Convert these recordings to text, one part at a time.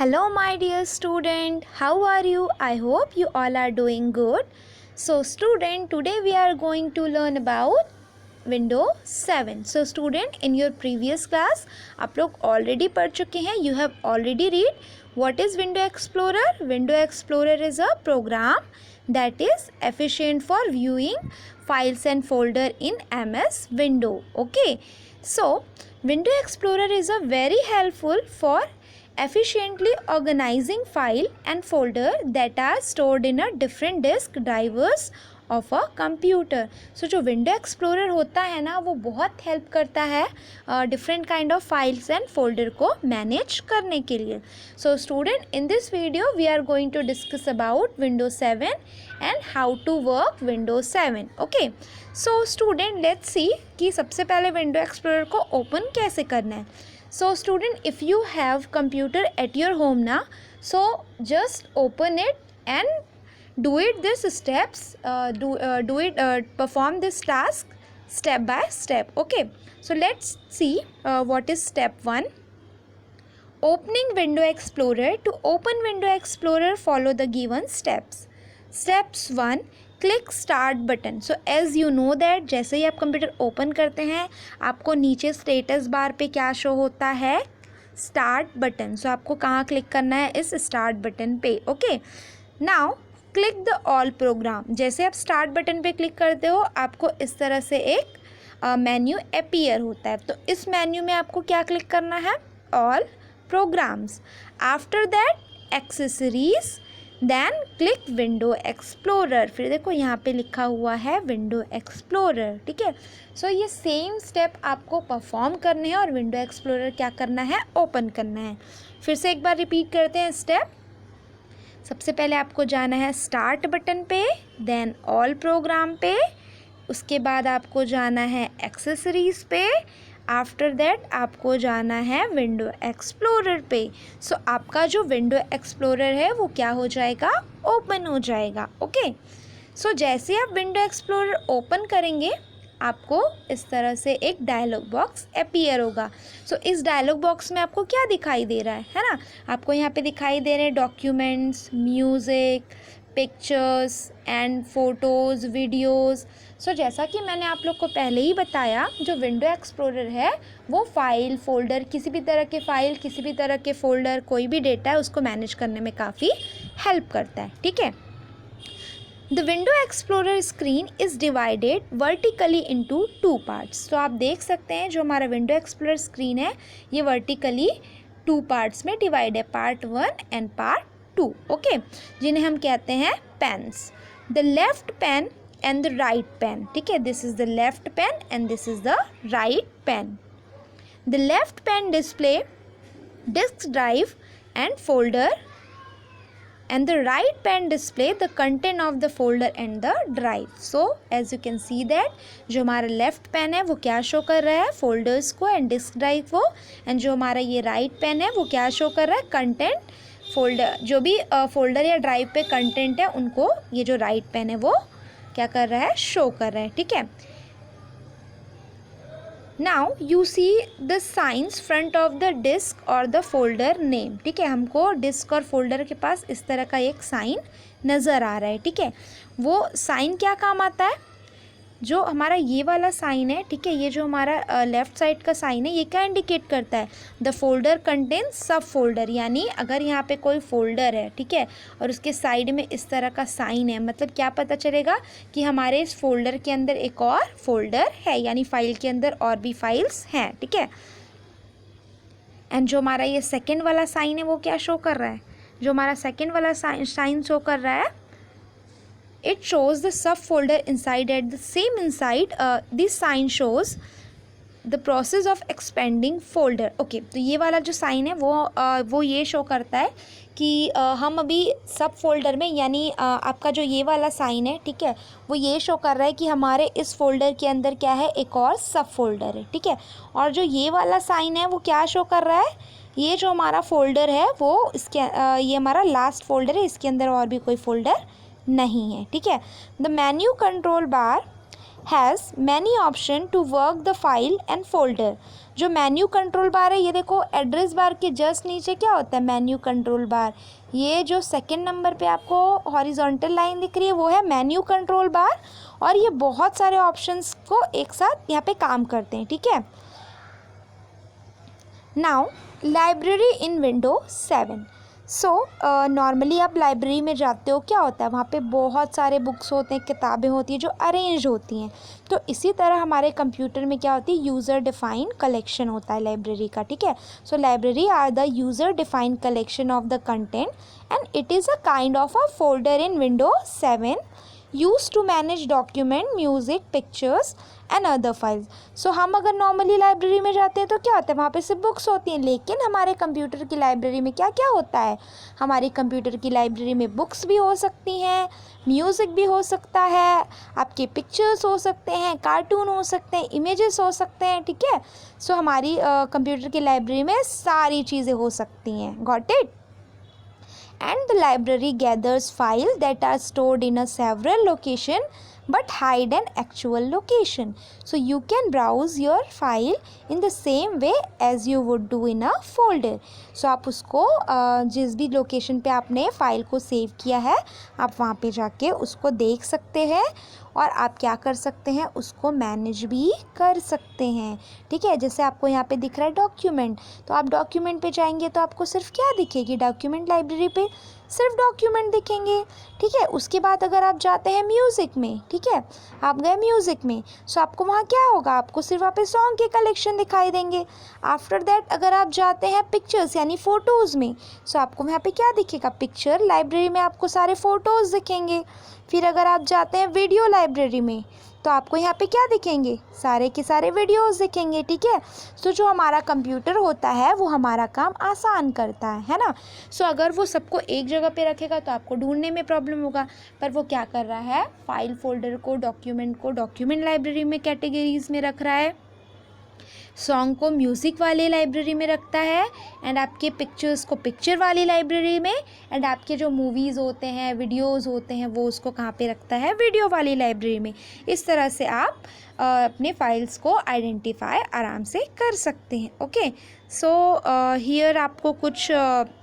Hello, my dear student. How are you? I hope you all are doing good. So, student, today we are going to learn about Windows 7. So, student, in your previous class, आप लोग already पढ़ चुके हैं. You have already read what is Window Explorer. Window Explorer is a program that is efficient for viewing files and folder in MS Window. Okay. So, Window Explorer is a very helpful for efficiently organizing file and folder that are stored in a different disk drivers of a computer. So जो window explorer होता है ना, वो बहुत help करता है different kind of files and folder को manage करने के लिए. So student, in this video we are going to discuss about Windows 7 and how to work Windows 7. Okay, so student, let's see कि सबसे पहले विंडो एक्सप्लोरर को open कैसे करना है. So student, if you have computer at your home now, so just open it and do it this steps, perform this task step by step. Okay, so let's see what is step 1. Opening Window Explorer. To open Window Explorer, follow the given steps. Steps 1. Click start button. So as you know that जैसे ही आप computer open करते हैं आपको नीचे status bar पे क्या show होता है, स्टार्ट बटन. सो आपको कहाँ क्लिक करना है, इस स्टार्ट बटन पे. Okay, now click the all programme. जैसे आप स्टार्ट बटन पे क्लिक करते हो आपको इस तरह से एक मेन्यू अपीयर होता है. तो इस मेन्यू में आपको क्या क्लिक करना है, all programs. After that accessories, then click window explorer. फिर देखो यहाँ पे लिखा हुआ है विंडो एक्सप्लोरर. ठीक है, सो ये सेम स्टेप आपको परफॉर्म करने हैं और विंडो एक्सप्लोरर क्या करना है, ओपन करना है. फिर से एक बार रिपीट करते हैं स्टेप. सबसे पहले आपको जाना है स्टार्ट बटन पे, देन ऑल प्रोग्राम पे, उसके बाद आपको जाना है एक्सेसरीज पे, आफ्टर दैट आपको जाना है विंडो एक्सप्लोरर पे. सो आपका जो विंडो एक्सप्लोरर है वो क्या हो जाएगा, ओपन हो जाएगा. ओके, सो जैसे आप विंडो एक्सप्लोरर ओपन करेंगे आपको इस तरह से एक डायलॉग बॉक्स अपीयर होगा. सो इस डायलॉग बॉक्स में आपको क्या दिखाई दे रहा है ना, आपको यहाँ पे दिखाई दे रहे हैं documents, music, pictures and photos, videos. So जैसा कि मैंने आप लोग को पहले ही बताया, जो विंडो एक्सप्लोरर है वो फाइल, फोल्डर, किसी भी तरह के फाइल, किसी भी तरह के फोल्डर, कोई भी डेटा है उसको मैनेज करने में काफ़ी हेल्प करता है. ठीक है, the window explorer screen is divided vertically into 2 parts. तो आप देख सकते हैं जो हमारा विंडो एक्सप्लोरर स्क्रीन है ये वर्टिकली 2 पार्ट्स में डिवाइड है, पार्ट 1 एंड पार्ट 2. ओके, जिन्हें हम कहते हैं panes. The left pane and the right pane. ठीक है, this is the left pane and this is the right pane. The left pane display disk drive and folder and the right pen display the content of the folder and the drive. So as you can see that जो हमारा left pen है वो क्या show कर रहा है, folders को and disk drive को, एंड जो हमारा ये राइट पेन है वो क्या शो कर रहा है, कंटेंट, फोल्डर, जो भी फोल्डर या ड्राइव पे कंटेंट है उनको ये जो राइट पेन है वो क्या कर रहा है, शो कर रहा है. ठीक है, now you see the science front of the disk और द फोल्डर नेम. ठीक है, हमको डिस्क और फोल्डर के पास इस तरह का एक साइन नज़र आ रहा है. ठीक है, वो साइन क्या काम आता है, जो हमारा ये वाला साइन है, ठीक है, ये जो हमारा लेफ़्ट साइड का साइन है ये क्या इंडिकेट करता है, द फोल्डर कंटेन्स सब फोल्डर. यानी अगर यहाँ पे कोई फोल्डर है, ठीक है, और उसके साइड में इस तरह का साइन है, मतलब क्या पता चलेगा कि हमारे इस फोल्डर के अंदर एक और फोल्डर है, यानी फाइल के अंदर और भी फाइल्स हैं. ठीक है, एंड जो हमारा ये सेकेंड वाला साइन है वो क्या शो कर रहा है, जो हमारा सेकेंड वाला साइन शो कर रहा है, it shows the subfolder inside. At the same inside this sign shows the process of expanding folder. Okay, तो ये वाला जो साइन है वो ये शो करता है कि हम अभी सब फोल्डर में, यानी आपका जो ये वाला साइन है, ठीक है, वो ये शो कर रहा है कि हमारे इस फोल्डर के अंदर क्या है, एक और सब फोल्डर है. ठीक है, और जो ये वाला साइन है वो क्या शो कर रहा है, ये जो हमारा फोल्डर है वो इसके ये हमारा लास्ट फोल्डर है, इसके अंदर और भी कोई फोल्डर नहीं है. ठीक है, the menu control bar has many option to work the file and folder. जो मेन्यू कंट्रोल बार है, ये देखो एड्रेस बार के जस्ट नीचे क्या होता है, मेन्यू कंट्रोल बार। ये जो सेकंड नंबर पे आपको हॉरिजॉन्टल लाइन दिख रही है वो है मेन्यू कंट्रोल बार, और ये बहुत सारे ऑप्शंस को एक साथ यहाँ पे काम करते हैं, ठीक है। Now library in window 7। So normally आप लाइब्रेरी में जाते हो, क्या होता है वहाँ पे बहुत सारे बुक्स होते हैं, किताबें होती हैं जो अरेंज होती हैं। तो इसी तरह हमारे कंप्यूटर में क्या होती है, यूज़र डिफाइंड कलेक्शन होता है लाइब्रेरी का, ठीक है। So library are the user defined collection of the content and it is a kind of a folder in window 7 used to manage document, music, pictures and other files। सो हम अगर normally library में जाते हैं तो क्या होता है, वहाँ पे सिर्फ बुक्स होती हैं, लेकिन हमारे कंप्यूटर की लाइब्रेरी में क्या क्या होता है, हमारी कंप्यूटर की लाइब्रेरी में बुक्स भी हो सकती हैं, म्यूज़िक भी हो सकता है, आपके पिक्चर्स हो सकते हैं, कार्टून हो सकते हैं, इमेजेस हो सकते हैं, ठीक है। सो हमारी कंप्यूटर की लाइब्रेरी में सारी चीज़ें हो सकती हैं। Got it? And the library gathers files that are stored in a several location but hide an actual location, so you can browse your file in the same way as you would do in a folder। so आप उसको जिस भी location पे आपने file को save किया है आप वहाँ पे जाके उसको देख सकते हैं, और आप क्या कर सकते हैं, उसको मैनेज भी कर सकते हैं, ठीक है। जैसे आपको यहाँ पे दिख रहा है डॉक्यूमेंट, तो आप डॉक्यूमेंट पे जाएंगे तो आपको सिर्फ क्या दिखेगी, डॉक्यूमेंट लाइब्रेरी पे सिर्फ डॉक्यूमेंट दिखेंगे, ठीक है। उसके बाद अगर आप जाते हैं म्यूज़िक में, ठीक है, आप गए म्यूज़िक में, सो आपको वहाँ क्या होगा, आपको सिर्फ वहाँ पे सॉन्ग के कलेक्शन दिखाई देंगे। आफ्टर दैट अगर आप जाते हैं पिक्चर्स यानी फ़ोटोज़ में, सो आपको वहाँ पे क्या दिखेगा, पिक्चर लाइब्रेरी में आपको सारे फ़ोटोज़ दिखेंगे। फिर अगर आप जाते हैं वीडियो लाइब्रेरी में तो आपको यहाँ पे क्या दिखेंगे, सारे के सारे वीडियोस दिखेंगे, ठीक है। सो जो हमारा कंप्यूटर होता है वो हमारा काम आसान करता है ना। सो अगर वो सबको एक जगह पे रखेगा तो आपको ढूंढने में प्रॉब्लम होगा, पर वो क्या कर रहा है, फाइल फोल्डर को डॉक्यूमेंट लाइब्रेरी में कैटेगरीज में रख रहा है, सॉन्ग को म्यूज़िक वाली लाइब्रेरी में रखता है, एंड आपके पिक्चर्स को पिक्चर वाली लाइब्रेरी में, एंड आपके जो मूवीज़ होते हैं, वीडियोज़ होते हैं, वो उसको कहाँ पे रखता है, वीडियो वाली लाइब्रेरी में। इस तरह से आप अपने फाइल्स को आइडेंटिफाई आराम से कर सकते हैं। ओके, सो हियर आपको कुछ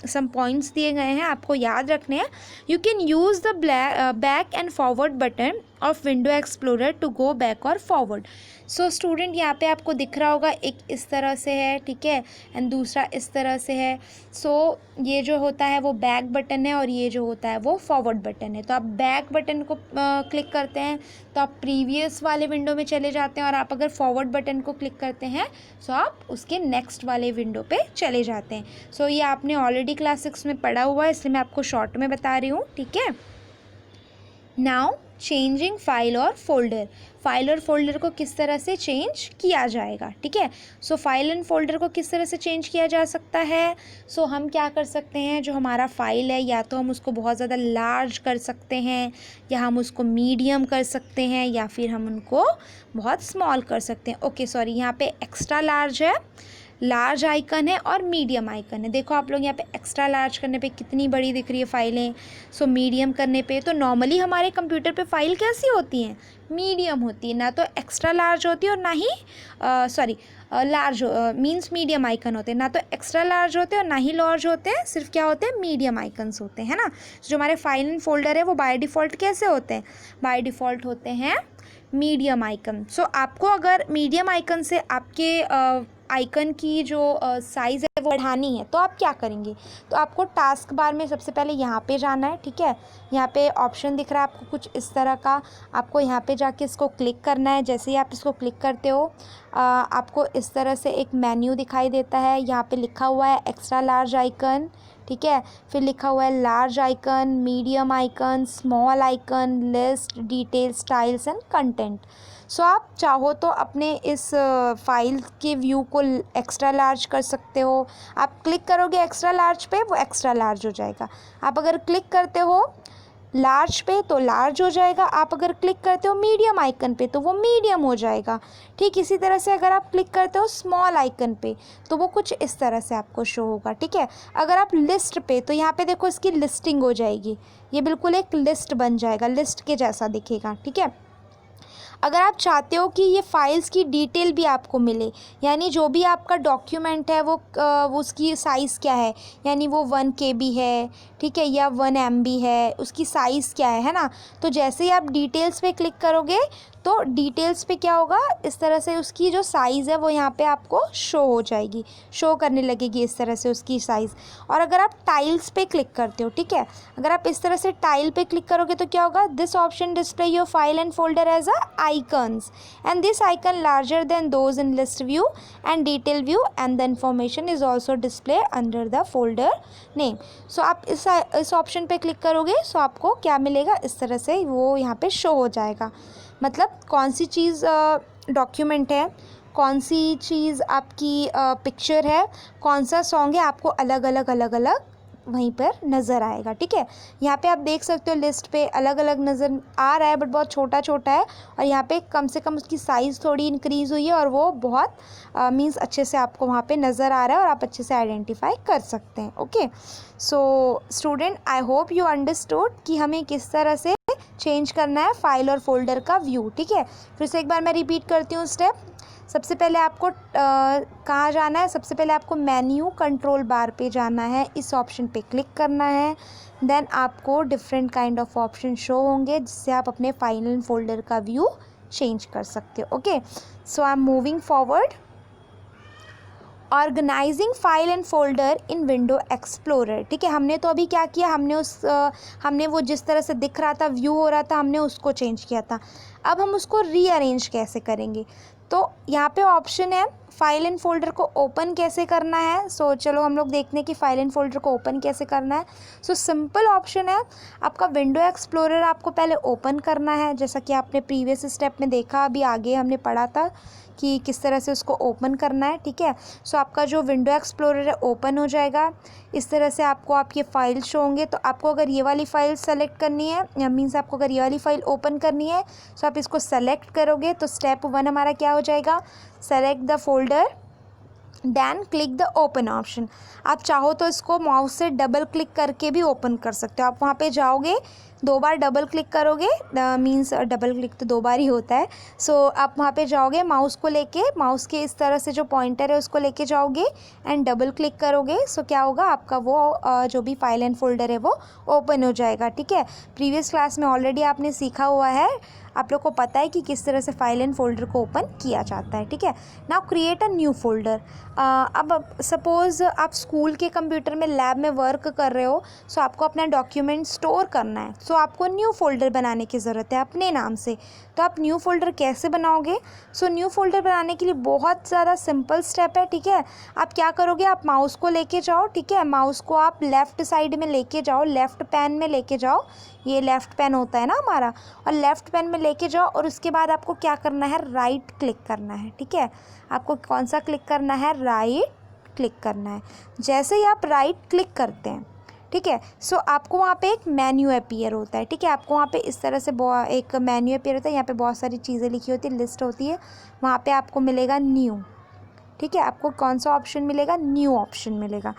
सम पॉइंट्स दिए गए हैं, आपको याद रखने हैं। You can use the back and forward button of window explorer to go back और फॉरवर्ड। सो स्टूडेंट यहाँ पे आपको दिख रहा होगा, एक इस तरह से है, ठीक है, एंड दूसरा इस तरह से है। सो ये जो होता है वो बैक बटन है और ये जो होता है वो फॉरवर्ड बटन है। तो आप बैक बटन को क्लिक करते हैं तो आप प्रीवियस वाले विंडो में चले जाते हैं, और आप अगर फॉरवर्ड बटन को क्लिक करते हैं सो आप उसके नेक्स्ट वाले विंडो पे चले जाते हैं। सो ये आपने ऑलरेडी क्लास 6 में पढ़ा हुआ है, इसलिए मैं आपको शॉर्ट में बता रही हूँ, ठीक है। नाउ चेंजिंग फाइल और फोल्डर को किस तरह से चेंज किया जाएगा, ठीक है। सो फाइल एंड फोल्डर को किस तरह से चेंज किया जा सकता है, सो हम क्या कर सकते हैं, जो हमारा फाइल है या तो हम उसको बहुत ज़्यादा लार्ज कर सकते हैं, या हम उसको मीडियम कर सकते हैं, या फिर हम उनको बहुत स्मॉल कर सकते हैं। ओके सॉरी, यहाँ पे एक्स्ट्रा लार्ज है, लार्ज आइकन है और मीडियम आइकन है। देखो आप लोग यहाँ पे एक्स्ट्रा लार्ज करने पे कितनी बड़ी दिख रही है फाइलें, सो मीडियम करने पे, तो नॉर्मली हमारे कंप्यूटर पे फाइल कैसी होती हैं, मीडियम होती है, ना तो एक्स्ट्रा लार्ज होती है और ना ही लार्ज मीन्स मीडियम आइकन होते हैं, ना तो एक्स्ट्रा लार्ज होते हैं और ना ही लार्ज होते हैं, सिर्फ क्या होते हैं, मीडियम आइकन्स होते हैं ना। जो हमारे फाइल एंड फोल्डर है वो बाय डिफ़ॉल्ट कैसे होते हैं, बाय डिफ़ॉल्ट होते हैं मीडियम आइकन। सो आपको अगर मीडियम आइकन से आपके आइकन की जो साइज़ है वो बढ़ानी है तो आप क्या करेंगे, तो आपको टास्क बार में सबसे पहले यहाँ पे जाना है, ठीक है। यहाँ पे ऑप्शन दिख रहा है आपको कुछ इस तरह का, आपको यहाँ पे जाके इसको क्लिक करना है। जैसे ही आप इसको क्लिक करते हो आपको इस तरह से एक मेन्यू दिखाई देता है, यहाँ पे लिखा हुआ है एक्स्ट्रा लार्ज आइकन, ठीक है, फिर लिखा हुआ है large icon, medium icon, small icon, list, detail, styles and content. So आप चाहो तो अपने इस फाइल के व्यू को एक्स्ट्रा लार्ज कर सकते हो। आप क्लिक करोगे एक्स्ट्रा लार्ज पे, वो एक्स्ट्रा लार्ज हो जाएगा। आप अगर क्लिक करते हो लार्ज पे तो लार्ज हो जाएगा, आप अगर क्लिक करते हो मीडियम आइकन पे तो वो मीडियम हो जाएगा। ठीक इसी तरह से अगर आप क्लिक करते हो स्मॉल आइकन पे तो वो कुछ इस तरह से आपको शो होगा, ठीक है। अगर आप लिस्ट पे, तो यहाँ पे देखो इसकी लिस्टिंग हो जाएगी, ये बिल्कुल एक लिस्ट बन जाएगा, लिस्ट के जैसा दिखेगा, ठीक है। अगर आप चाहते हो कि ये फाइल्स की डिटेल भी आपको मिले, यानी जो भी आपका डॉक्यूमेंट है वो उसकी साइज़ क्या है, यानी वो 1 KB है, ठीक है, या 1 MB है, उसकी साइज़ क्या है ना। तो जैसे ही आप डिटेल्स पे क्लिक करोगे तो डिटेल्स पे क्या होगा, इस तरह से उसकी जो साइज़ है वो यहाँ पे आपको शो हो जाएगी, शो करने लगेगी इस तरह से उसकी साइज़। और अगर आप टाइल्स पे क्लिक करते हो, ठीक है, अगर आप इस तरह से टाइल पे क्लिक करोगे तो क्या होगा, this option display your file and folder as a icons and this icon larger than those in list view and detail view and the information is also display under the folder name. So आप इस option पे click करोगे, सो आपको क्या मिलेगा, इस तरह से वो यहाँ पे शो हो जाएगा। मतलब कौन सी चीज़ डॉक्यूमेंट है, कौन सी चीज़ आपकी पिक्चर है, कौन सा सॉन्ग है, आपको अलग अलग वहीं पर नज़र आएगा। ठीक है, यहाँ पे आप देख सकते हो लिस्ट पे अलग अलग नज़र आ रहा है, बट बहुत छोटा छोटा है, और यहाँ पे कम से कम उसकी साइज़ थोड़ी इंक्रीज़ हुई है, और वो बहुत मीन्स अच्छे से आपको वहाँ पे नज़र आ रहा है और आप अच्छे से आइडेंटिफाई कर सकते हैं। Okay, so student, I hope you understood कि हमें किस तरह से चेंज करना है फाइल और फोल्डर का व्यू। ठीक है, फिर से एक बार मैं रिपीट करती हूँ स्टेप। सबसे पहले आपको कहाँ जाना है, सबसे पहले आपको मेन्यू कंट्रोल बार पे जाना है, इस ऑप्शन पे क्लिक करना है, देन आपको different kind of option show होंगे जिससे आप अपने फाइल एंड फोल्डर का व्यू चेंज कर सकते हो। Okay, so I am moving forward. Organizing file and folder in window explorer. ठीक है, हमने तो अभी क्या किया, हमने वो जिस तरह से दिख रहा था, व्यू हो रहा था, हमने उसको चेंज किया था। अब हम उसको रीअरेंज कैसे करेंगे, तो यहाँ पे ऑप्शन है फाइल एंड फोल्डर को ओपन कैसे करना है। सो चलो हम लोग देखने की फाइल एंड फोल्डर को ओपन कैसे करना है। सो सिंपल ऑप्शन है, आपका विंडो एक्सप्लोरर आपको पहले ओपन करना है, जैसा कि आपने प्रीवियस स्टेप में देखा, अभी आगे हमने पढ़ा था कि किस तरह से उसको ओपन करना है। ठीक है, सो आपका जो विंडो एक्सप्लोरर है ओपन हो जाएगा, इस तरह से आपको आपके फाइल शो होंगे। तो आपको अगर ये वाली फ़ाइल सेलेक्ट करनी है, या मीन्स आपको अगर ये वाली फ़ाइल ओपन करनी है, सो आप इसको सेलेक्ट करोगे तो स्टेप 1 हमारा क्या हो जाएगा, select the folder then click the open option. आप चाहो तो इसको माउस से डबल क्लिक करके भी ओपन कर सकते हो। आप वहाँ पे जाओगे, 2 बार डबल क्लिक करोगे, मीन्स डबल क्लिक तो 2 बार ही होता है। सो आप वहाँ पे जाओगे, माउस को लेके, माउस के इस तरह से जो पॉइंटर है उसको लेके जाओगे एंड डबल क्लिक करोगे। सो क्या होगा, आपका वो जो भी फाइल एंड फोल्डर है वो ओपन हो जाएगा। ठीक है, प्रीवियस क्लास में ऑलरेडी आपने सीखा हुआ है, आप लोग को पता है कि किस तरह से फाइल एंड फोल्डर को ओपन किया जाता है। ठीक है, now create a new folder. अब सपोज़ आप स्कूल के कंप्यूटर में लैब में वर्क कर रहे हो, सो आपको अपना डॉक्यूमेंट स्टोर करना है, सो आपको न्यू फोल्डर बनाने की ज़रूरत है अपने नाम से। तो आप न्यू फोल्डर कैसे बनाओगे, सो न्यू फोल्डर बनाने के लिए बहुत ज़्यादा सिंपल स्टेप है। ठीक है, आप क्या करोगे, आप माउस को लेके जाओ, ठीक है, माउस को आप लेफ़्ट साइड में लेके जाओ, लेफ़्ट पैन में लेके जाओ, ये लेफ़्ट पैन होता है ना हमारा, और लेफ़्ट पैन में लेके जाओ, और उसके बाद आपको क्या करना है, राइट क्लिक करना है। ठीक है, आपको कौन सा क्लिक करना है, राइट क्लिक करना है। जैसे ही आप राइट क्लिक करते हैं, ठीक है, सो आपको वहाँ पे एक मेन्यू अपीयर होता है। ठीक है, आपको वहाँ पे इस तरह से एक मेन्यू अपीयर होता है, यहाँ पे बहुत सारी चीज़ें लिखी होती है, लिस्ट होती है, वहाँ पे आपको मिलेगा न्यू। ठीक है, आपको कौन सा ऑप्शन मिलेगा, न्यू ऑप्शन मिलेगा।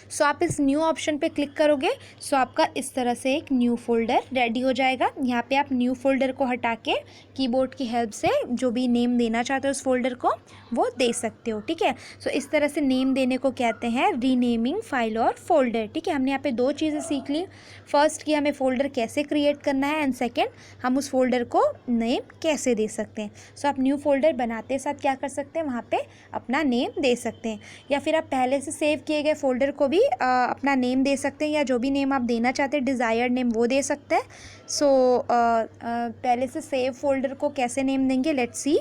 सो आप इस न्यू ऑप्शन पे क्लिक करोगे, सो आपका इस तरह से एक न्यू फोल्डर रेडी हो जाएगा। यहाँ पे आप न्यू फोल्डर को हटा के कीबोर्ड की हेल्प से जो भी नेम देना चाहते हो उस फोल्डर को वो दे सकते हो। ठीक है, सो इस तरह से नेम देने को कहते हैं रीनेमिंग फाइल और फोल्डर। ठीक है, हमने यहाँ पे 2 चीज़ें सीख ली, फर्स्ट कि हमें फोल्डर कैसे क्रिएट करना है, एंड सेकेंड हम उस फोल्डर को नेम कैसे दे सकते हैं। सो आप न्यू फोल्डर बनाते साथ क्या कर सकते हैं, वहाँ पे अपना नेम दे सकते हैं, या फिर आप पहले से सेव किए गए फोल्डर को भी अपना नेम दे सकते हैं, या जो भी नेम आप देना चाहते हैं डिज़ायर्ड नेम वो दे सकते हैं। सो पहले से सेव फोल्डर को कैसे नेम देंगे, लेट्स सी।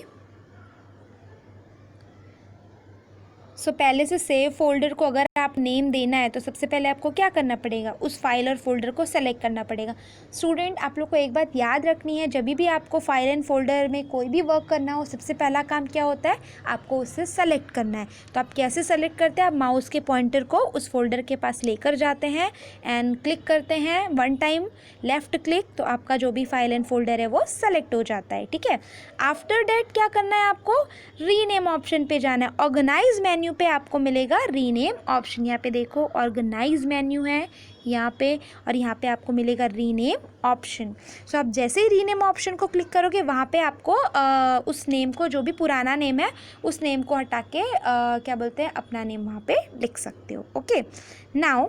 सो पहले से सेव फोल्डर को अगर आप नेम देना है तो सबसे पहले आपको क्या करना पड़ेगा, उस फाइल और फोल्डर को सेलेक्ट करना पड़ेगा। स्टूडेंट, आप लोग को एक बात याद रखनी है, जब भी आपको फाइल एंड फोल्डर में कोई भी वर्क करना हो, सबसे पहला काम क्या होता है, आपको उससे सेलेक्ट करना है। तो आप कैसे सेलेक्ट करते हैं, आप माउस के पॉइंटर को उस फोल्डर के पास लेकर जाते हैं एंड क्लिक करते हैं 1 टाइम लेफ़्ट क्लिक, तो आपका जो भी फाइल एंड फोल्डर है वो सेलेक्ट हो जाता है। ठीक है, आफ्टर डैट क्या करना है, आपको रीनेम ऑप्शन पे जाना है, ऑर्गेनाइज मेन्यू पे आपको मिलेगा रीनेम ऑप्शन। यहाँ पे देखो ऑर्गेनाइज मेन्यू है यहाँ पे, और यहाँ पे आपको मिलेगा रीनेम ऑप्शन। सो आप जैसे ही रीनेम ऑप्शन को क्लिक करोगे वहाँ पे आपको उस नेम को, जो भी पुराना नेम है उस नेम को हटा के क्या बोलते हैं, अपना नेम वहाँ पे लिख सकते हो। Okay, now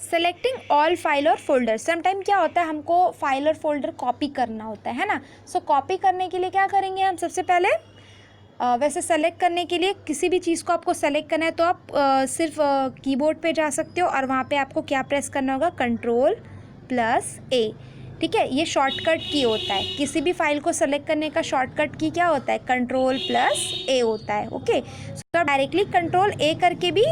selecting all file और फोल्डर। समटाइम क्या होता है, हमको फाइल और फोल्डर कॉपी करना होता है ना। सो कॉपी करने के लिए क्या करेंगे हम, सबसे पहले वैसे सेलेक्ट करने के लिए किसी भी चीज़ को आपको सेलेक्ट करना है तो आप सिर्फ कीबोर्ड पे जा सकते हो और वहाँ पे आपको क्या प्रेस करना होगा, Ctrl+A। ठीक है, ये शॉर्टकट की होता है। किसी भी फाइल को सेलेक्ट करने का शॉर्टकट की क्या होता है, Ctrl+A होता है। ओके, तो आप डायरेक्टली Ctrl+A करके भी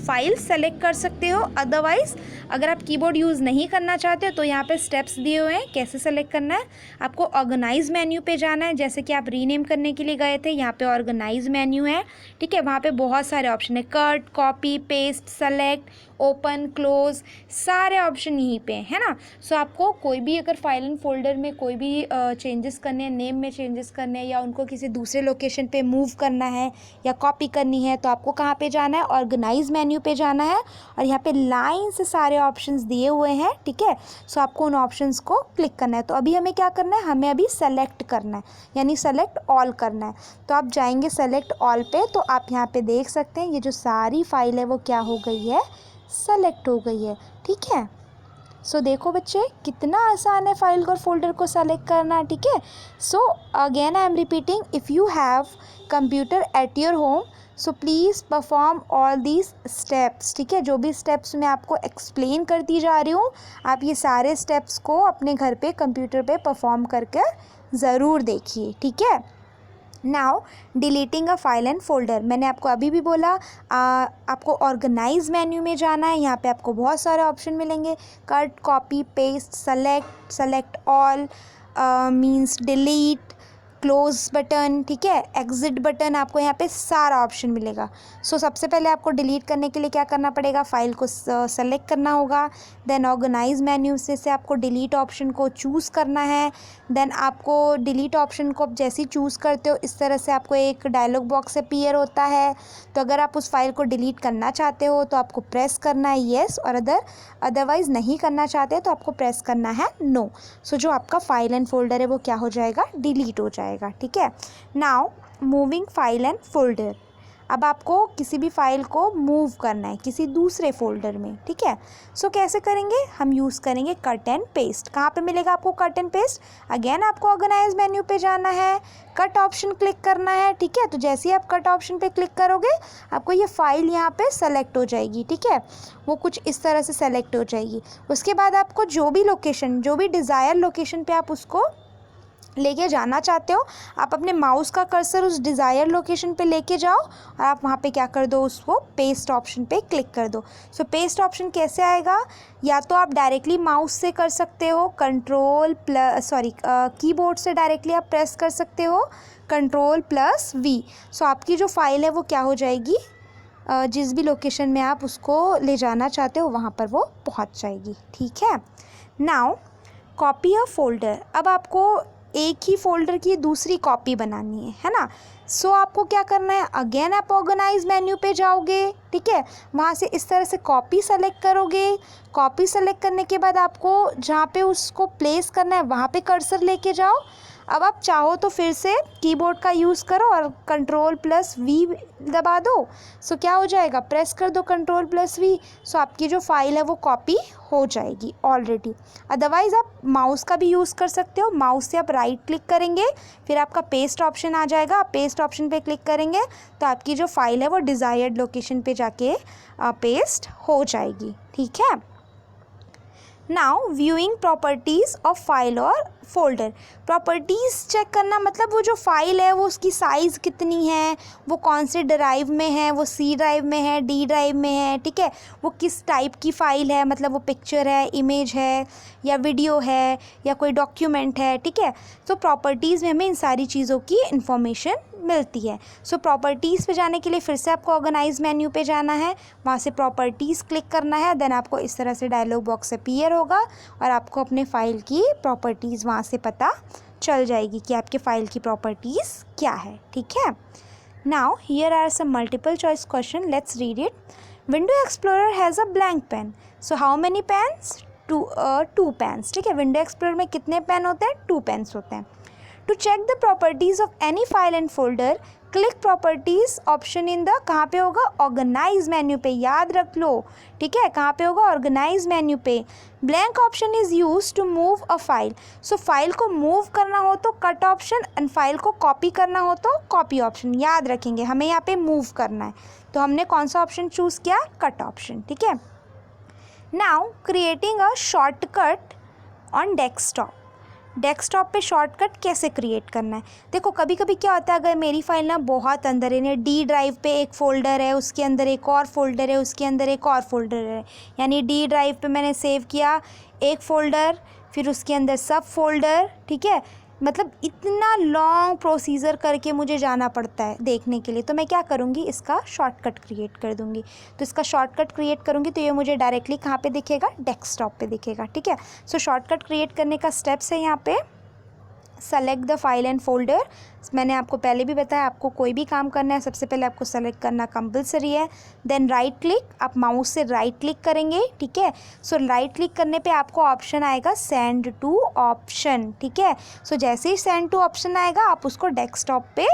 फाइल सेलेक्ट कर सकते हो। अदरवाइज़ अगर आप कीबोर्ड यूज़ नहीं करना चाहते हो तो यहाँ पे स्टेप्स दिए हुए हैं कैसे सेलेक्ट करना है। आपको ऑर्गेनाइज मेन्यू पे जाना है, जैसे कि आप रीनेम करने के लिए गए थे, यहाँ पे ऑर्गेनाइज मेन्यू है। ठीक है, वहाँ पे बहुत सारे ऑप्शन है, cut, copy, paste, select, open, close, सारे ऑप्शन यहीं पे है ना। सो आपको कोई भी अगर फाइल एंड फोल्डर में कोई भी चेंजेस करने हैं, नेम में चेंजेस करने हैं, या उनको किसी दूसरे लोकेशन पे मूव करना है या कॉपी करनी है, तो आपको कहाँ पे जाना है, ऑर्गेनाइज मेन्यू पे जाना है। और यहाँ पे लाइन से सारे ऑप्शंस दिए हुए हैं। ठीक है, सो आपको उन ऑप्शंस को क्लिक करना है। तो अभी हमें क्या करना है, हमें अभी सेलेक्ट करना है, यानी सेलेक्ट ऑल करना है। तो आप जाएंगे सेलेक्ट ऑल पे, तो आप यहाँ पे देख सकते हैं ये जो सारी फाइल है वो क्या हो गई है, सेलेक्ट हो गई है। ठीक है, सो देखो बच्चे कितना आसान है फाइल और फोल्डर को सेलेक्ट करना। ठीक है, so again I am repeating, if you have computer at your home so please perform all these steps. ठीक है, जो भी स्टेप्स मैं आपको एक्सप्लेन करती जा रही हूँ, आप ये सारे स्टेप्स को अपने घर पे कंप्यूटर पे परफॉर्म करके ज़रूर देखिए। ठीक है, now deleting a file and folder. मैंने आपको अभी भी बोला आपको ऑर्गेनाइज मेन्यू में जाना है। यहाँ पे आपको बहुत सारे ऑप्शन मिलेंगे, cut, copy, paste, select, select all, means delete, close button. ठीक है, एग्जिट बटन, आपको यहाँ पे सारा ऑप्शन मिलेगा। सो सबसे पहले आपको डिलीट करने के लिए क्या करना पड़ेगा, फाइल को सेलेक्ट करना होगा। देन ऑर्गेनाइज मेन्यू से आपको डिलीट ऑप्शन को चूज़ करना है। देन आपको डिलीट ऑप्शन को जैसे ही चूज़ करते हो इस तरह से आपको एक डायलॉग बॉक्स अपीयर होता है। तो अगर आप उस फाइल को डिलीट करना चाहते हो तो आपको प्रेस करना है येस, और अदरवाइज़ नहीं करना चाहते तो आपको प्रेस करना है नो। सो जो आपका फाइल एंड फोल्डर है वो क्या हो जाएगा, डिलीट हो जाएगा। ठीक है, now moving file and folder. अब आपको किसी भी फाइल को मूव करना है किसी दूसरे फोल्डर में। ठीक है, सो कैसे करेंगे, हम यूज़ करेंगे कट एंड पेस्ट। कहाँ पे मिलेगा आपको कट एंड पेस्ट, अगेन आपको ऑर्गेनाइज मेन्यू पे जाना है, कट ऑप्शन क्लिक करना है। ठीक है, तो जैसे ही आप कट ऑप्शन पे क्लिक करोगे आपको ये फाइल यहाँ पे सेलेक्ट हो जाएगी। ठीक है, वो कुछ इस तरह से सेलेक्ट हो जाएगी। उसके बाद आपको जो भी लोकेशन, जो भी डिज़ायर लोकेशन पे आप उसको लेके जाना चाहते हो, आप अपने माउस का कर्सर उस डिज़ायर लोकेशन पे लेके जाओ और आप वहाँ पे क्या कर दो, उसको पेस्ट ऑप्शन पे क्लिक कर दो। सो पेस्ट ऑप्शन कैसे आएगा, या तो आप डायरेक्टली माउस से कर सकते हो, कीबोर्ड से डायरेक्टली आप प्रेस कर सकते हो Ctrl+V। सो आपकी जो फाइल है वो क्या हो जाएगी, जिस भी लोकेशन में आप उसको ले जाना चाहते हो वहाँ पर वो पहुँच जाएगी। ठीक है, नाउ कॉपी अ फोल्डर। अब आपको एक ही फोल्डर की दूसरी कॉपी बनानी है ना। सो आपको क्या करना है, अगेन आप ऑर्गेनाइज मेन्यू पे जाओगे। ठीक है, वहाँ से इस तरह से कॉपी सेलेक्ट करोगे। कॉपी सेलेक्ट करने के बाद आपको जहाँ पे उसको प्लेस करना है वहाँ पे कर्सर लेके जाओ। अब आप चाहो तो फिर से कीबोर्ड का यूज़ करो और Ctrl+V दबा दो। सो क्या हो जाएगा, प्रेस कर दो Ctrl+V। सो आपकी जो फाइल है वो कॉपी हो जाएगी ऑलरेडी। अदरवाइज़ आप माउस का भी यूज़ कर सकते हो। माउस से आप राइट क्लिक करेंगे, फिर आपका पेस्ट ऑप्शन आ जाएगा। आप पेस्ट ऑप्शन पे क्लिक करेंगे तो आपकी जो फाइल है वो डिज़ायर्ड लोकेशन पे जाके पेस्ट हो जाएगी। ठीक है, now viewing properties of file और फोल्डर। प्रॉपर्टीज़ चेक करना मतलब वो जो फाइल है वो उसकी साइज़ कितनी है, वो कौन से ड्राइव में है, वो सी ड्राइव में है, डी ड्राइव में है। ठीक है, वो किस टाइप की फ़ाइल है, मतलब वो पिक्चर है, इमेज है, या वीडियो है, या कोई डॉक्यूमेंट है। ठीक है, तो प्रॉपर्टीज़ में हमें इन सारी चीज़ों की इंफॉर्मेशन मिलती है। सो प्रॉपर्टीज़ पे जाने के लिए फिर से आपको ऑर्गेनाइज मेन्यू पे जाना है, वहाँ से प्रॉपर्टीज़ क्लिक करना है। देन आपको इस तरह से डायलॉग बॉक्स अपीयर होगा और आपको अपने फ़ाइल की प्रॉपर्टीज़ वहाँ से पता चल जाएगी कि आपके फ़ाइल की प्रॉपर्टीज़ क्या है। ठीक है, Now here are some multiple choice question. Let's read it. Window Explorer has a blank pen. So how many pens? Two pens. ठीक है, विंडो एक्सप्लोरर में कितने पेन होते हैं? 2 पेन्स होते हैं. To check the properties of any file and folder, click properties option in the, कहाँ पे होगा? ऑर्गेनाइज मेन्यू पे. याद रख लो, ठीक है, कहाँ पे होगा? ऑर्गेनाइज मेन्यू पे. Blank option is use to move a file. So file को मूव करना हो तो कट ऑप्शन, एंड फाइल को कॉपी करना हो तो कॉपी ऑप्शन. याद रखेंगे, हमें यहाँ पे मूव करना है, तो हमने कौन सा ऑप्शन चूज़ किया? Cut option. ठीक है. Now creating a shortcut on desktop. Desktop पे शॉर्टकट कैसे क्रिएट करना है? देखो, कभी कभी क्या होता है, अगर मेरी फाइल ना बहुत अंदर है, डी ड्राइव पे एक फ़ोल्डर है, उसके अंदर एक और फोल्डर है, उसके अंदर एक और फोल्डर है, यानी डी ड्राइव पे मैंने सेव किया एक फ़ोल्डर, फिर उसके अंदर सब फोल्डर. ठीक है, मतलब इतना लॉन्ग प्रोसीजर करके मुझे जाना पड़ता है देखने के लिए. तो मैं क्या करूँगी? इसका शॉर्टकट क्रिएट कर दूँगी. तो इसका शॉर्टकट क्रिएट करूँगी तो ये मुझे डायरेक्टली कहाँ पे दिखेगा? डेस्कटॉप पे दिखेगा. ठीक है. सो शॉर्टकट क्रिएट करने का स्टेप्स है यहाँ पे. Select the file and folder. मैंने आपको पहले भी बताया, आपको कोई भी काम करना है सबसे पहले आपको सेलेक्ट करना कंपलसरी है. देन राइट क्लिक, आप माउस से राइट क्लिक करेंगे. ठीक है. सो राइट क्लिक करने पे आपको ऑप्शन आएगा सेंड टू ऑप्शन. ठीक है. सो जैसे ही सेंड टू ऑप्शन आएगा आप उसको डेस्कटॉप पे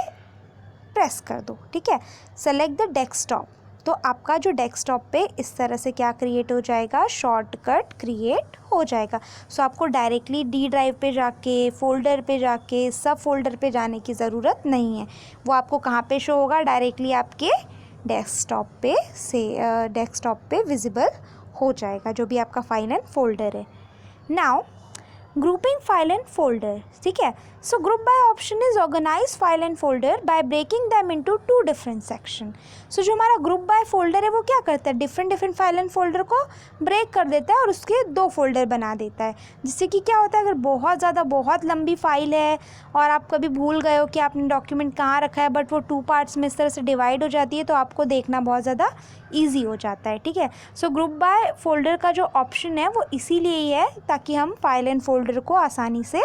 प्रेस कर दो. ठीक है. Select the desktop. तो आपका जो डेस्कटॉप पे इस तरह से क्या क्रिएट हो जाएगा? शॉर्टकट क्रिएट हो जाएगा. सो आपको डायरेक्टली डी ड्राइव पे जाके, फोल्डर पे जाके, सब फोल्डर पे जाने की ज़रूरत नहीं है. वो आपको कहाँ पे शो होगा? डायरेक्टली आपके डेस्कटॉप पे विजिबल हो जाएगा, जो भी आपका फाइल एंड फोल्डर है. Now grouping file and folder. ठीक है. So group by option is organize file and folder by breaking them into 2 different section. So जो हमारा ग्रुप बाय फोल्डर है वो क्या करता है? डिफरेंट फाइल एंड फोल्डर को ब्रेक कर देता है और उसके 2 फोल्डर बना देता है. जिससे कि क्या होता है, अगर बहुत लंबी फाइल है और आप कभी भूल गए हो कि आपने डॉक्यूमेंट कहाँ रखा है, बट वो 2 पार्ट्स में इस तरह से डिवाइड हो जाती है, तो आपको देखना बहुत ज़्यादा ईजी हो जाता है. ठीक है. सो ग्रुप बाय फोल्डर का जो ऑप्शन है वो इसीलिए ही है ताकि हम फाइल एंड फोल्डर को आसानी से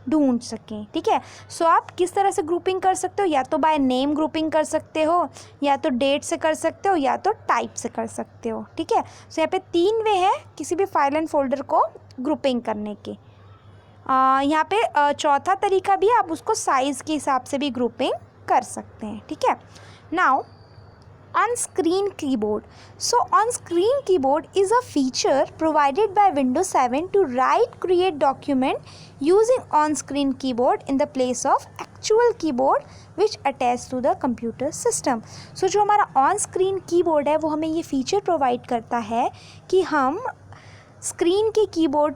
ढूंढ सकें. ठीक है. सो आप किस तरह से ग्रुपिंग कर सकते हो? या तो बाय नेम ग्रुपिंग कर सकते हो, या तो डेट से कर सकते हो, या तो टाइप से कर सकते हो. ठीक है. सो यहाँ पे 3 वे हैं किसी भी फाइल एंड फोल्डर को ग्रुपिंग करने के. यहाँ पे चौथा तरीका भी है, आप उसको साइज़ के हिसाब से भी ग्रुपिंग कर सकते हैं. ठीक है. Now on-screen keyboard. So on-screen keyboard is a feature provided by Windows 7 to create document using on-screen keyboard in the place of actual keyboard which attached to the computer system. So जो हमारा on-screen keyboard है वो हमें ये feature provide करता है कि हम स्क्रीन के कीबोर्ड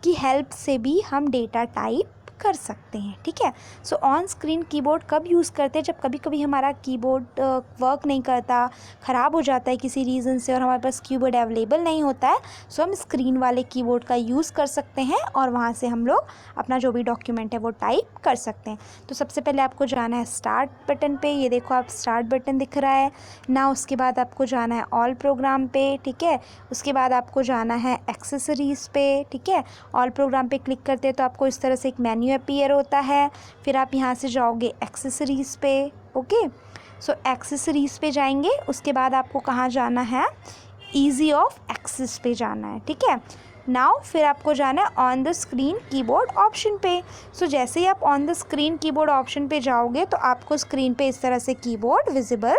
की हेल्प से भी हम डेटा टाइप कर सकते हैं. ठीक है. सो ऑन स्क्रीन कीबोर्ड कब यूज़ करते हैं? जब कभी कभी हमारा कीबोर्ड वर्क नहीं करता, ख़राब हो जाता है किसी रीज़न से और हमारे पास कीबोर्ड अवेलेबल नहीं होता है, सो हम स्क्रीन वाले कीबोर्ड का यूज़ कर सकते हैं और वहाँ से हम लोग अपना जो भी डॉक्यूमेंट है वो टाइप कर सकते हैं. तो सबसे पहले आपको जाना है स्टार्ट बटन पे. ये देखो, आप स्टार्ट बटन दिख रहा है ना. उसके बाद आपको जाना है ऑल प्रोग्राम पे. ठीक है. उसके बाद आपको जाना है एक्सेसरीज़ पे. ठीक है. ऑल प्रोग्राम पे क्लिक करते हैं तो आपको इस तरह से एक मेन्यू अपीयर होता है. फिर आप यहाँ से जाओगे एक्सेसरीज़ पे. ओके. सो एक्सेसरीज़ पे जाएंगे. उसके बाद आपको कहाँ जाना है? ईजी ऑफ एक्सेस पे जाना है. ठीक है. नाउ फिर आपको जाना है on the screen keyboard option पे. सो जैसे ही आप on the screen keyboard option पे जाओगे तो आपको स्क्रीन पे इस तरह से कीबोर्ड विजिबल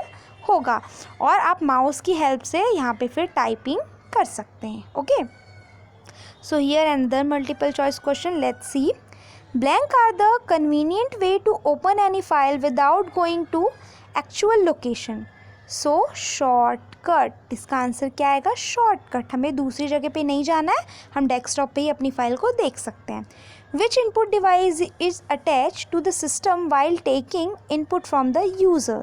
होगा और आप माउस की हेल्प से यहाँ पे फिर टाइपिंग कर सकते हैं. Okay. So here another multiple choice question. Let's see. Blank are the convenient way to open any file without going to actual location. So shortcut. इसका आंसर क्या आएगा? शॉर्टकट. हमें दूसरी जगह पे नहीं जाना है, हम डेस्कटॉप पे ही अपनी फाइल को देख सकते हैं. Which input device is attached to the system while taking input from the user?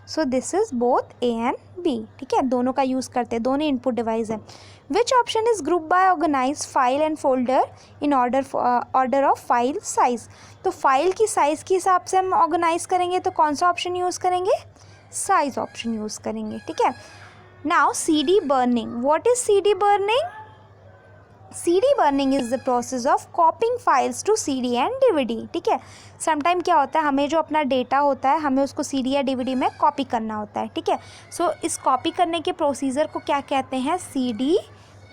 So this is both A and B. ठीक है. दोनों का यूज़ करते हैं, दोनों इनपुट डिवाइस है. Which option is group by organize file and folder in order of file size? तो file की साइज़ के हिसाब से हम ऑर्गेनाइज करेंगे तो कौन सा ऑप्शन यूज़ करेंगे? साइज ऑप्शन यूज़ करेंगे. ठीक है. Now CD burning. What is CD burning? CD burning is the process of copying files to CD and DVD. ठीक है, समटाइम क्या होता है, हमें जो अपना डेटा होता है हमें उसको CD या DVD में कॉपी करना होता है. ठीक है, सो इस कॉपी करने के प्रोसीजर को क्या कहते हैं, CD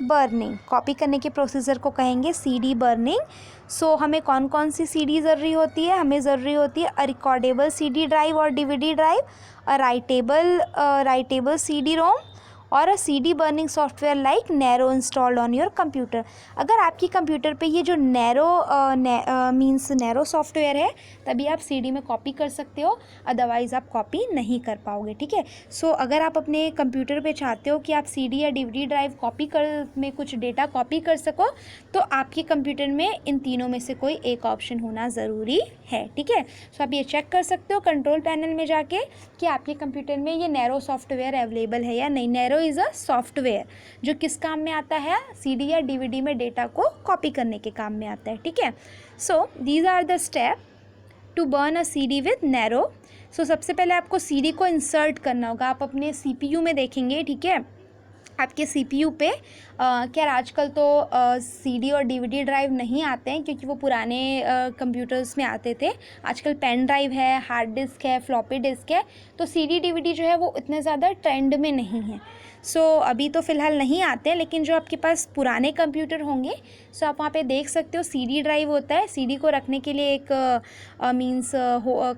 बर्निंग. कॉपी करने के प्रोसीजर को कहेंगे CD बर्निंग. सो हमें कौन कौन सी CD ज़रूरी होती है, हमें ज़रूरी होती है अ रिकॉर्डेबल CD ड्राइव और DVD ड्राइव, अ राइटेबल CD रोम और अ CD burning software like narrow installed on your computer. अगर आपकी कंप्यूटर पे ये जो नैरो सॉफ्टवेयर है तभी आप CD में कॉपी कर सकते हो, अदरवाइज़ आप कॉपी नहीं कर पाओगे. ठीक है, सो अगर आप अपने कंप्यूटर पे चाहते हो कि आप CD या DVD ड्राइव में कुछ डेटा कॉपी कर सको तो आपके कंप्यूटर में इन तीनों में से कोई एक ऑप्शन होना ज़रूरी है. ठीक है, सो आप ये चेक कर सकते हो कंट्रोल पैनल में जाके कि आपके कंप्यूटर में ये नैरो सॉफ्टवेयर अवेलेबल है या नहीं. नैरो इज़ अ सॉफ्टवेयर जो किस काम में आता है, CD या DVD में डेटा को कॉपी करने के काम में आता है. ठीक है, so these are the step to burn a CD with Nero. So सबसे पहले आपको CD को इंसर्ट करना होगा. आप अपने CPU में देखेंगे. ठीक है, आपके CPU पे खैर आजकल तो CD और DVD ड्राइव नहीं आते हैं क्योंकि वो पुराने कंप्यूटर्स में आते थे. आजकल पेन ड्राइव है, हार्ड डिस्क है, फ्लॉपी डिस्क है. तो CD DVD जो है वो इतने ज़्यादा ट्रेंड में नहीं है. सो अभी तो फ़िलहाल नहीं आते हैं, लेकिन जो आपके पास पुराने कंप्यूटर होंगे सो आप वहाँ पे देख सकते हो CD ड्राइव होता है. CD को रखने के लिए एक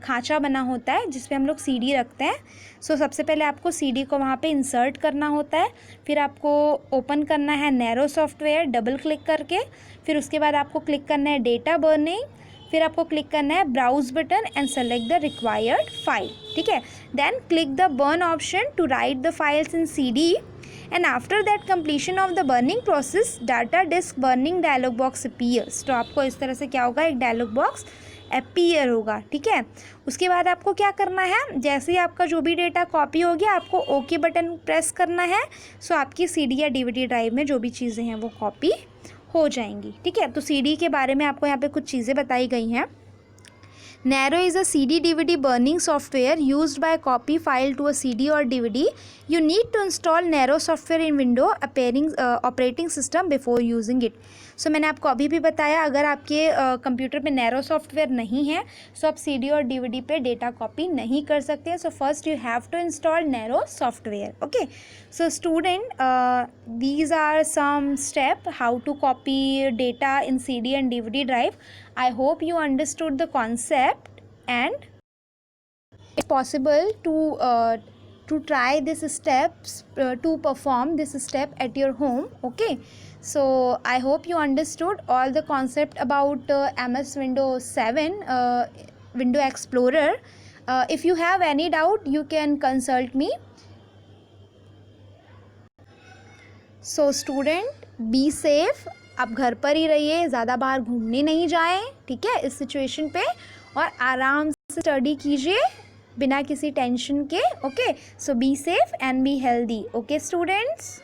खाँचा बना होता है जिस पे हम लोग CD रखते हैं. सो सबसे पहले आपको CD को वहाँ पे इंसर्ट करना होता है, फिर आपको ओपन करना है नैरो सॉफ्टवेयर डबल क्लिक करके, फिर उसके बाद आपको क्लिक करना है डेटा बर्निंग, फिर आपको क्लिक करना है browse button and select the required file. ठीक है, then click the burn option to write the files in CD and after that completion of the burning process data disk burning dialog box appears. तो आपको इस तरह से क्या होगा, एक डायलॉग बॉक्स अपीयर होगा. ठीक है, उसके बाद आपको क्या करना है, जैसे ही आपका जो भी डेटा कॉपी हो गया आपको ओके बटन प्रेस करना है. सो आपकी CD या DVD ड्राइव में जो भी चीज़ें हैं वो कॉपी हो जाएंगी. ठीक है, तो CD के बारे में आपको यहाँ पे कुछ चीज़ें बताई गई हैं. Nero is a CD/DVD burning software used by copy file to a CD or DVD. You need to install Nero software in Windows operating system before using it. सो मैंने आपको अभी भी बताया अगर आपके कंप्यूटर पे नैरो सॉफ्टवेयर नहीं है सो आप CD और DVD पे डेटा कॉपी नहीं कर सकते. So first you have to install Nero software. Okay, so student these are some step how to copy data in CD and DVD drive. I hope you understood the concept and it's possible to try this steps to perform this step at your home. Okay, so I hope you understood all the concept about MS Windows 7 Window Explorer. If you have any doubt you can consult me. So student, be safe. आप घर पर ही रहिए, ज़्यादा बाहर घूमने नहीं जाएं. ठीक है, इस सिचुएशन पे और आराम से स्टडी कीजिए बिना किसी टेंशन के. Okay, so be safe and be healthy. Okay students.